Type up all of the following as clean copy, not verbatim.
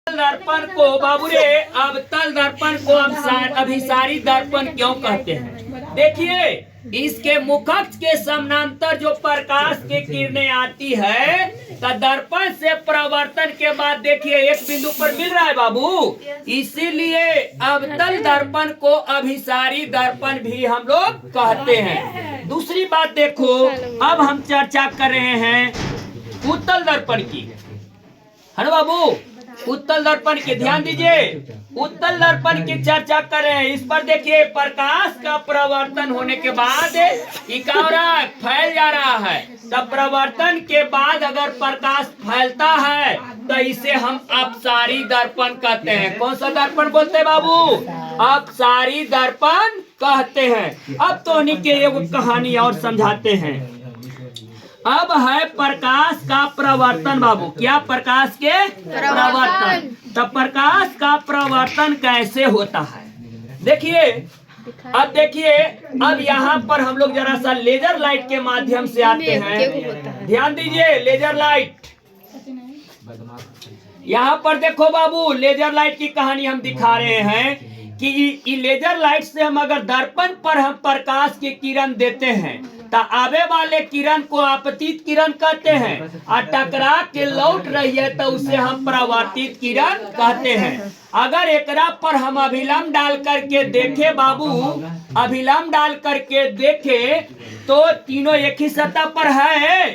दर्पण को बाबू रे अवतल दर्पण को अभिसारी दर्पण क्यों कहते हैं? देखिए, इसके मुखक्ष के समानांतर जो प्रकाश की किरणें आती है तो दर्पण से परावर्तन के बाद देखिए एक बिंदु पर मिल रहा है बाबू, इसीलिए अवतल दर्पण को अभिसारी दर्पण भी हम लोग कहते हैं। दूसरी बात देखो, अब हम चर्चा कर रहे हैं उत्तल दर्पण की, है ना बाबू? उत्तल दर्पण की ध्यान दीजिए, उत्तल दर्पण की चर्चा कर रहे हैं। इस पर देखिए प्रकाश का परावर्तन होने के बाद ये क्या हो रहा है, फैल जा रहा है। तब परावर्तन के बाद अगर प्रकाश फैलता है तो इसे हम अपसारी दर्पण कहते हैं। कौन सा दर्पण बोलते हैं बाबू? अपसारी दर्पण कहते हैं। अब तो उन्हीं के एक कहानी और समझाते हैं। अब है प्रकाश का प्रवर्तन बाबू। क्या? प्रकाश के प्रवर्तन। तो प्रकाश का प्रवर्तन कैसे होता है? देखिए, अब देखिए, अब यहाँ पर हम लोग जरा सा लेजर लाइट के माध्यम से आते हैं। ध्यान दीजिए, लेजर लाइट। यहाँ पर देखो बाबू, लेजर लाइट की कहानी हम दिखा रहे हैं कि लेजर लाइट से हम अगर दर्पण पर हम प्रकाश की किरण देते हैं तो आवे वाले किरण को आपतित किरण कहते हैं, और टकरा के लौट रही है तो उसे हम परावर्तित किरण कहते हैं। अगर एकरा पर हम अभिलंब डाल करके देखे बाबू, अभिलंब डाल करके देखे तो तीनों एक ही सतह पर है।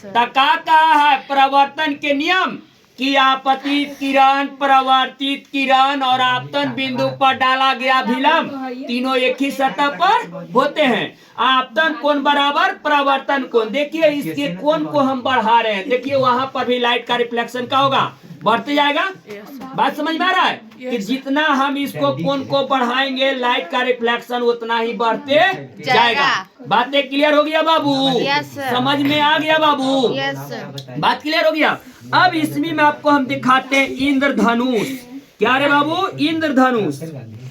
तो क्या कहा है परावर्तन के नियम कि आपतित किरण, परावर्तित किरण और आपतन बिंदु पर डाला गया अभिलंब तीनों एक ही सतह पर होते हैं। आपतन कोण बराबर परावर्तन कोण। देखिए, इसके कोण को हम बढ़ा रहे हैं। देखिए, वहां पर भी लाइट का रिफ्लेक्शन का होगा, बढ़ते जाएगा। बात समझ में आ रहा है कि जितना हम इसको कोण को बढ़ाएंगे लाइट का रिफ्लेक्शन उतना ही बढ़ते जाएगा। बातें क्लियर हो गया बाबू? समझ में आ गया बाबू? बात क्लियर हो गया। अब इसमें में आपको हम दिखाते हैं इंद्रधनुष। क्या रे बाबू? इंद्रधनुष।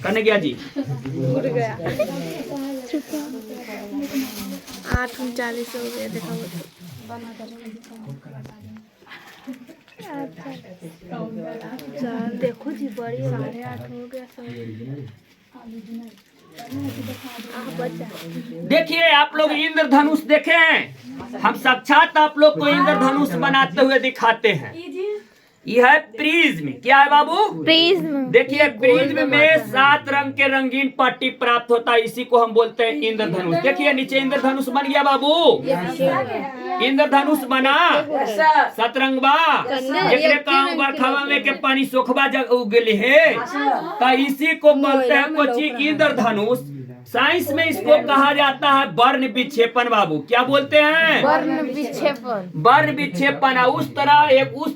कन्हैया जी 8:39 हो गया, देखा देखो जी, बड़ी 8:30 हो गया। देखिए, आप लोग इंद्रधनुष देखे हैं? हम साक्षात आप लोग को इंद्रधनुष बनाते हुए दिखाते हैं। यह है प्रिज्म। क्या है बाबू? प्रिज्म। देखिए, प्रिज्म में 7 रंग के रंगीन पट्टी प्राप्त होता है, इसी को हम बोलते हैं इंद्रधनुष। देखिए, नीचे इंद्रधनुष बन गया बाबू, इंद्रधनुष बना सतरंगबा जेकरे काम बरखावा में के पानी सोखबा जग उगले है, तो इसी को बोलते हैं कोची इंद्रधनुष। साइंस में इसको कहा जाता है वर्ण विक्षेपण बाबू। क्या बोलते हैं? वर्ण विक्षेपण। वर्ण विक्षेपण। उस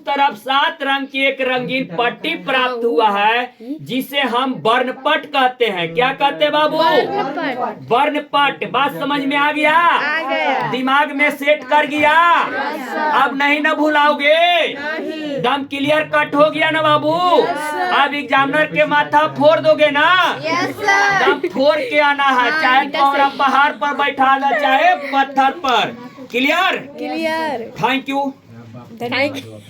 तरफ 7 रंग की एक रंगीन पट्टी प्राप्त हुआ है जिसे हम वर्णपट कहते हैं। क्या कहते हैं बाबू? वर्णपट। बात समझ में आ गया? दिमाग में सेट कर गया? अब नहीं ना भुलाओगे? दम क्लियर कट हो गया ना बाबू? अब एग्जामिनर के माथा फोड़ दोगे ना? दम फोड़ के आना है, चाहे कौरा पहाड़ पर बैठा ला चाहे पत्थर पर। क्लियर? क्लियर। Thank you.